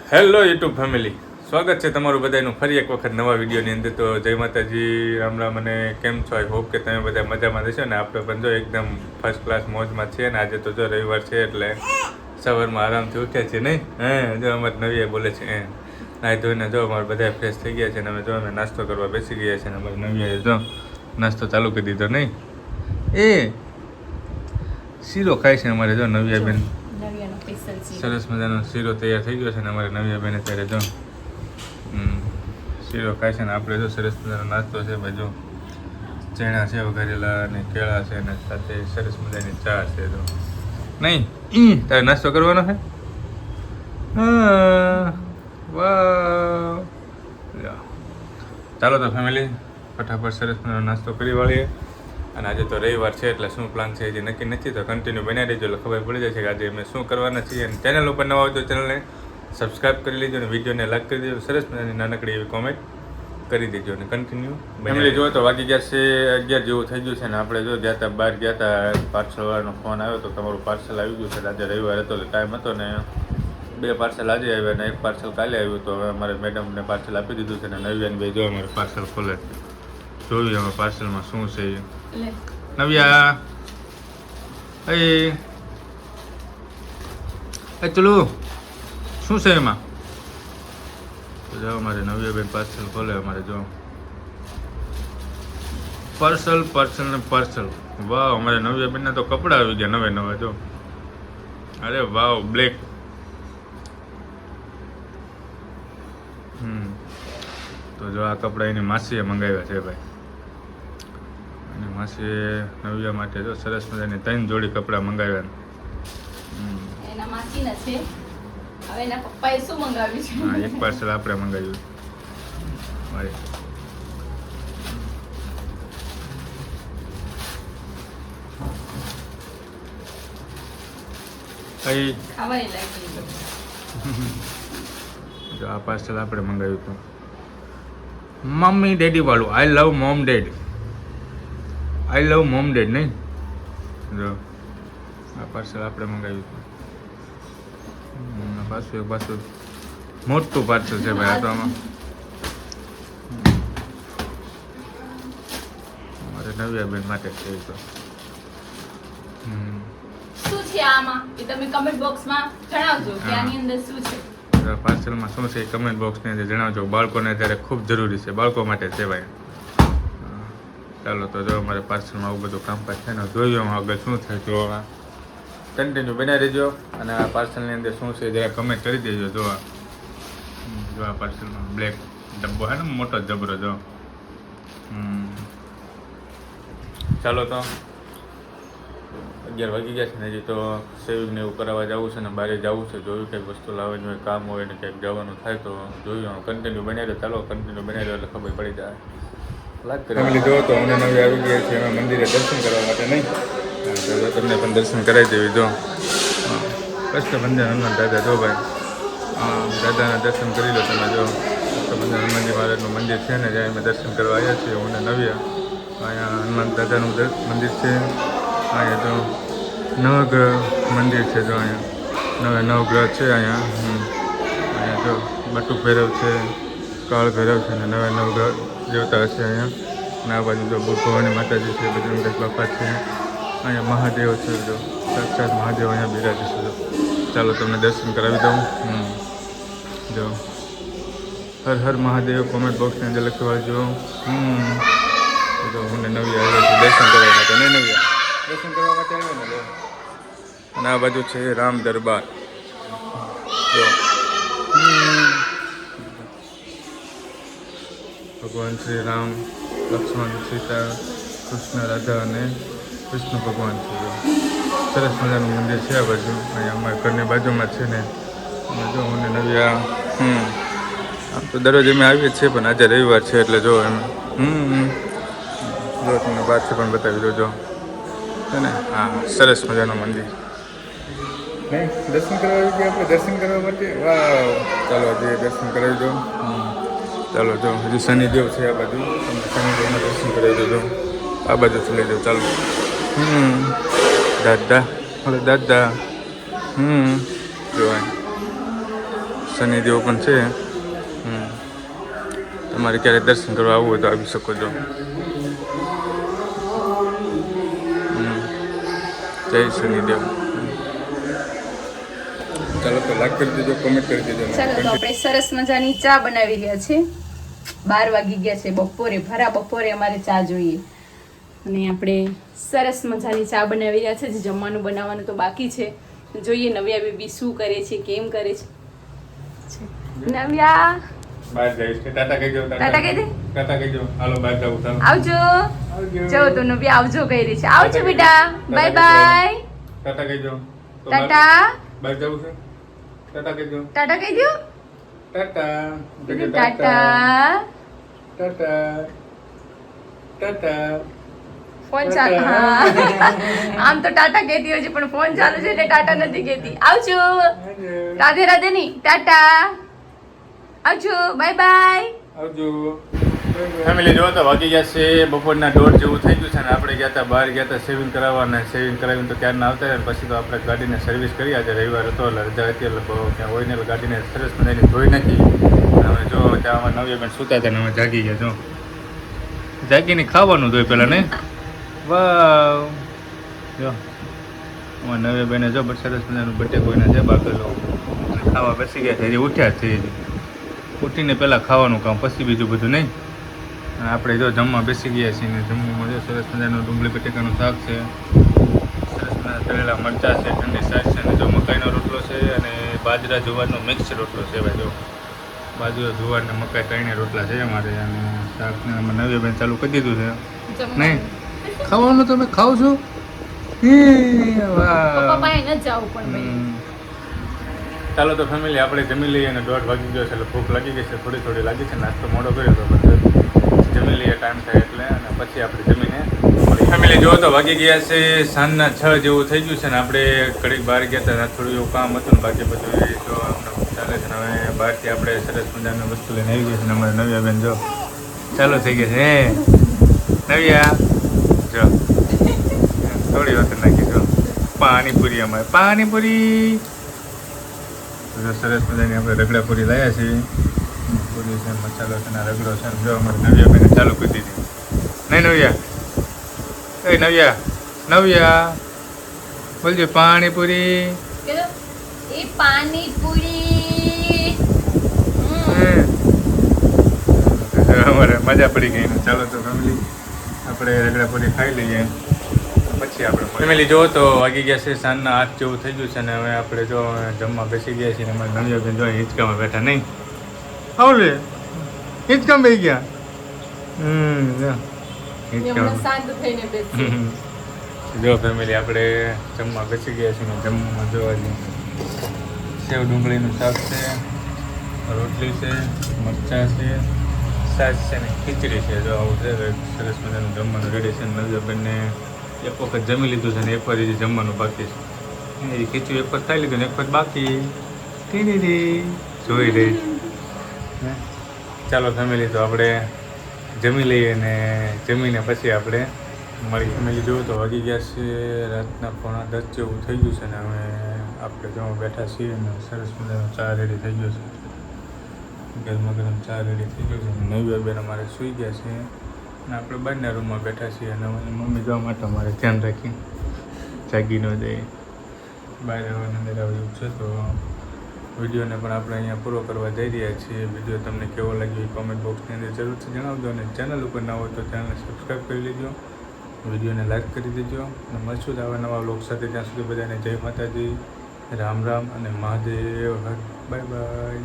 Hello YouTube family, સ્વાગત છે તમારું બધાનું ફરી એક વખત નવા વિડીયોની અંદર. તો જય માતાજી, રામ રામ. અને કેમ છો? આઈ હોપ કે તમે બધા મજામાં રહેશો ને આપણે પણ જો એકદમ ફર્સ્ટ ક્લાસ મોજમાં છીએ ને. આજે તો જો રવિવાર છે એટલે સવારમાં આરામથી ઉઠ્યા છીએ નહીં. જો અમારે નવીએ બોલે છે નાહી ધોઈને જો અમારે બધા ફ્રેશ થઈ ગયા છે ને અમે જો અમે નાસ્તો કરવા બેસી ગયા છે ને અમારે નવીએ જો નાસ્તો ચાલુ કરી દીધો નહીં. એ શીરો ખાય છે અમારે જો નવીયા બેન. સરસ મજાનો શીરો તૈયાર થઈ ગયો છે ને અમારે નવીયાબેન અત્યારે જો શીરો ખાય છે ને આપણે જો સરસ મજાનો નાસ્તો છે ભાઈ. જો ચણા છે વઘારેલા અને કેળા છે ને સાથે સરસ મજાની ચા છે. જો નહીં તારે નાસ્તો કરવાનો છે? વાહ, ચાલો તો ફેમિલી ફટાફટ સરસ મજાનો નાસ્તો કરી વાળીએ. અને આજે તો રવિવાર છે એટલે શું પ્લાન છે જે નક્કી નથી, તો કન્ટિન્યુ બનાવી દેજો એટલે ખબર પડી જશે કે આજે અમે શું કરવાના છીએ. અને ચેનલ ઉપર નવા હોય તો ચેનલને સબસ્ક્રાઈબ કરી લેજો અને વિડીયોને લાઈક કરી દેજો. સરસ મજાની નાનકડી એવી કોમેન્ટ કરી દેજો અને કન્ટિન્યુ ફેમિલી. જો તો વાગી ગયા છે 11 જેવું થઈ ગયું છે ને આપણે જો ગયા હતા બહાર ગયા હતા, પાર્સલવાળાનો ફોન આવ્યો તો તમારું પાર્સલ આવી ગયું છે. આજે રવિવાર હતો તો ટાઈમ હતો ને 2 પાર્સલ આજે આવ્યા ને 1 પાર્સલ કાલે આવ્યું. તો હવે અમારે મેડમને પાર્સલ આપી દીધું છે ને નવ્યાને ભાઈ જો અમારે પાર્સલ ખોલે છે. જોયું અમે પાર્સલમાં શું છે. નવ્યા એ ચલો શું છે એમાં? તો જાઓ અમારે નવ્યાબેન પાર્સલ ખોલે. અમારે જો પાર્સલ ને પાર્સલ. વાહ, અમારે નવ્યાબેનના તો કપડાં આવી ગયા નવે નવા. જો અરે વાવ, બ્લેક. તો જો આ કપડાં એની માસીએ મંગાવ્યા છે ભાઈ. અને માસીએ નવ્યા માટે જો સરસ મજાની 3 જોડી કપડાં મંગાવ્યા. એના માસીના છે. હવે એના પપ્પાએ શું મંગાવ્યું છે? હા, 1 પાર્સલ આપણે મંગાવ્યું. મારે ખાવાય લાગી. જો આ પાર્સલ આપણે મંગાવ્યું હતું મમ્મી ડેડી વાળું. આઈ લવ મોમ ડેડ. આઈ લવ મોમ ડેડ નહીં. જો આ પાર્સલ આપણે મંગાવ્યું હતું. પાછું મોટું પાર્સલ છે ભાઈ. આ તો આમાં અમારે નવ્યાબેન માટે છે. તો શું છે આમાં એ તમે કમેન્ટ બોક્સમાં જણાવજો કે આની અંદર શું છે. પાર્સલમાં શું છે એ કમેન્ટ બોક્સની અંદર જણાવજો. બાળકોને અત્યારે ખૂબ જરૂરી છે, બાળકો માટે છે ભાઈ. ચાલો તો જો અમારે પાર્સલમાં આવું બધું કામકાજ છે ને જોઈએ આગળ શું થાય. તો કન્ટિન્યુ બનાવી દેજો. અને આ પાર્સલની અંદર શું છે જરા કમેન્ટ કરી દેજો. જો આ પાર્સલમાં બ્લેક ડબ્બો છે ને મોટો જબરો. જો ચાલો તો 11 વાગી ગયા છે ને હજી તો સેવિંગ ને એવું કરાવવા જવું છે ને બહાર જવું છે. જોયું કંઈક વસ્તુ લાવવાની હોય, કામ હોય ને ક્યાંક જવાનું થાય તો જોયું. કન્ટિન્યુ બનાવી દો. ચાલો કન્ટિન્યુ બનાવી દો એટલે ખબર પડી જાય. ફેમિલી જો તો અમને નવી આવી ગયા છે અમે મંદિરે દર્શન કરવા માટે નહીં. તો તમને પણ દર્શન કરાવી દેવી. જો કષ્ટભંજન હનુમાન દાદા. જો ભાઈ દાદાના દર્શન કરી લો તમે. જો કષ્ટભંજન હનુમાનજી મહારાજનું મંદિર છે ને જ્યાં અમે દર્શન કરવા આવ્યા છીએ હું ને નવ્યા. અહીંયા હનુમાન દાદાનું મંદિર છે. અહીંયા તો નવગ્રહ મંદિર છે. જો અહીંયા નવગ્રહ છે. અહીંયા જો બટુક ભૈરવ છે, કાળ ભૈરવ છે ને નવગ્રહ દેવતા છે અહીંયા. અને આ બાજુ જો ભવાની માતાજી છે, બજરંગદાસ બાપા છે. અહીંયા મહાદેવ છે. જો સાક્ષાત મહાદેવ અહીંયા બિરાજે છે. જો ચાલો તમને દર્શન કરાવી દઉં. જો હર હર મહાદેવ કોમેન્ટ બોક્સની અંદર લખી વાળજો. તો હું નવી આવ્યો છું દર્શન કરવા માટે. નહીં નવી દર્શન કરવા માટે આવ્યો ને. અને આ બાજુ છે રામ દરબાર. જો ભગવાન શ્રી રામ, લક્ષ્મણ, સીતા, કૃષ્ણ, રાધા અને કૃષ્ણ ભગવાન છે. જો સરસ મજાનું મંદિર છે આ બાજુ. અહીંયા અમારા ઘરની બાજુમાં છે ને. જો હું નવી આમ તો દરરોજ અમે આવીએ છીએ પણ આજે રવિવાર છે એટલે જો એમ જો તમને બહારથી પણ બતાવી દો. જો છે ને હા સરસ મજાનું મંદિર. નહીં દર્શન કરવા આવી ગયા આપણે દર્શન કરવા માટે. વાહ, ચાલો હજી દર્શન કરાવી દો. ચાલો જો હજી શનિદેવ છે આ બાજુ. તમને શનિદેવના દર્શન કરાવી દેજો. આ બાજુથી લઈ જાઓ. ચાલો દાદા હવે દાદા જોવાય શનિદેવ પણ છે. તમારે ક્યારે દર્શન કરવા આવવું હોય તો આવી શકો છો. જય શનિદેવ. ચાલો તો લાઈક કરી દેજો, કોમેન્ટ કરી દેજો. ચાલો તો આપણે સરસ મજાની ચા બનાવી રહ્યા છે. 12 વાગી ગયા છે બપોરે, ભરા બપોરે અમારે ચા જોઈએ. અને આપણે સરસ મજાની ચા બનાવી રહ્યા છે. જે જમવાનું બનાવવાનું તો બાકી છે. જોઈએ નવ્યા બેબી શું કરે છે, કેમ કરે છે. નવ્યા બહાર જઈશ કે ટાટા કહી દો. ટાટા કહી દે. ટાટા કહી દો. હાલો બહાર જાવું. ચાલો આવજો. જો તો નવ્યા આવજો કહી રહી છે. આવજો બેટા, બાય બાય. ટાટા કહી દો. ટાટા બહાર જવું છે. ટાટા કહી દો. ટાટા કહી દો. ટાટા ટાટા ટાટા ટાટા. ફોન ચાલુ. હા આમ તો ટાટા કહેતી હોય છે પણ ફોન ચાલુ છે એટલે ટાટા નથી કહેતી. આવજો. રાધે રાધે ની ટાટા. આવજો, બાય બાય. આવજો. ફેમિલી જો તો વાગી ગયા છે બપોરના 1:30 જેવું થઈ ગયું છે ને આપણે ગયા હતા બહાર ગયા હતા સેવિંગ કરાવવા ને સેવિંગ કરાવીને તો ક્યારના આવતા રહ્યા. પછી તો આપણે ગાડીને સર્વિસ કરી. આજે રવિવાર હતો એટલે રજા હતી એટલે ક્યાં હોય ને એટલે ગાડીને સરસ મજાની ધોઈ નાખી. હવે જો ત્યાં નવી બેન સૂતા હતા ને અમે જાગી ગયા. જો જાગીને ખાવાનું ધોઈ પહેલાં નહીં. વાવ જો અમારા નવી બેને જો સરસ મજાનું બટેક કોઈને છે બાકેલો ખાવા બેસી ગયા છે. હજી ઉઠ્યા જ છે. ઉઠીને પહેલાં ખાવાનું કામ પછી બીજું બધું નહીં. આપણે જો જમવા બેસી ગયા છીએ ને જમવામાં જો સરસ મજાનું ડુંગળી બટેકાનું શાક છે, સરસ મજાના તળેલા મરચાં છે, ઠંડી શાક છે, અને જો મકાઈનો રોટલો છે અને બાજરા જુવારનો મિક્સ રોટલો છે. ભાઈ જો બાજરા જુવાર ને મકાઈ ત્રણે રોટલા છે અમારે. અને શાકને અમે નવી બેન ચાલુ કરી દીધું છે. નહીં ખાવાનું તમે ખાવ છો? ચાલો તો ફેમિલી આપણે જમી લઈએ. અને 1:30 વાગી ગયો છે એટલે ભૂખ લાગી ગઈ છે, થોડી થોડી લાગી છે. નાસ્તો મોડો કર્યો તો પછી જમી લઈએ ટાઈમ થાય એટલે. અને પછી આપણે જમીને ફેમિલી જો તો વાગી ગયા છે સાંજના 6 જેવું થઈ ગયું છે. ને આપણે ઘડીક બહાર ગયા હતા, થોડું એવું કામ હતું ને બાકી બધું જો ચાલે છે. ને હવે બહારથી આપણે સરસ મજાની વસ્તુ લઈને આવી ગઈ છે. ને અમારે નવ્યા બેન જો ચાલુ થઈ ગયા છે. હે નવ્યા જો થોડી વખત નાખી જો પાણીપુરી. અમારે પાણીપુરી સરસ મજાની આપણે રગડાપુરી લાવ્યા છીએ. પૂરી છે, મસાલો છે, રગડો છે. જો અમારે નવ્યા બેને ચાલુ કરી દીધી. નહીં નવ્યા, એ નવ્યા નવ્યા બોલજો પાણીપુરી. એ પાણીપુરી અમારે મજા પડી ગઈ. ચાલો તો ફેમિલી આપણે રગડાપુરી ખાઈ લઈએ પછી આપણે ફેમિલી જો તો વાગી ગયા છે સાંજના 8 જેવું થઈ ગયું છે. ને હવે આપણે જો જમવા બેસી ગયા છીએ. અમારે નવ્યા બેન જો હિંચકામાં બેઠા. નહીં આવલે હિંચકામાં બેસી ગયા. જો ફેમિલી આપણે જમવા બેસી ગયા છીએ. જમવામાં જોવા જઈએ સેવ ડુંગળીનું શાક છે, રોટલી છે, મરચાં છે, છાશ છે ને ખીચડી છે. જો આવું છે સરસ મજાનું જમવાનું રેડી છે. નવજાબેનને એક વખત જમી લીધું છે ને એક વાર હજી જમવાનું બાકી છે. એ ખીચું એક વખત ખાઈ લીધું ને એક વખત બાકી જોઈ રહી. ચાલો ફેમિલી તો આપણે જમી લઈએ ને જમીને પછી આપણે મળી. ફેમિલી જોયું તો વાગી ગયા છે રાતના 9:30 જેવું થઈ ગયું છે. ને હવે આપણે જો બેઠા છીએ ને સરસ મજાનો ચા રેડી થઈ ગયો છે. ગરમા ગરમ ચા રેડી થઈ ગયો છે. નવી બેન અમારે સૂઈ ગયા છે અને આપણે બંને રૂમમાં બેઠા છીએ. અને મમ્મી જવા માટે અમારે ધ્યાન રાખી જાગી ન જાય બહાર અંદર આવ્યું છે. તો વિડીયોને પણ આપણે અહીંયા પૂરો કરવા જઈ રહ્યા છીએ. વિડીયો તમને કેવો લાગ્યો એ કોમેન્ટ બોક્સની અંદર જરૂરથી જણાવજો. અને ચેનલ ઉપર ના હોય તો ચેનલને સબસ્ક્રાઈબ કરી લેજો, વિડીયોને લાઈક કરી દેજો. અને મળશું જ આવા નવા વ્લોગ સાથે. ત્યાં સુધી બધાને જય માતાજી, રામ રામ અને મહાદેવ. Bye bye.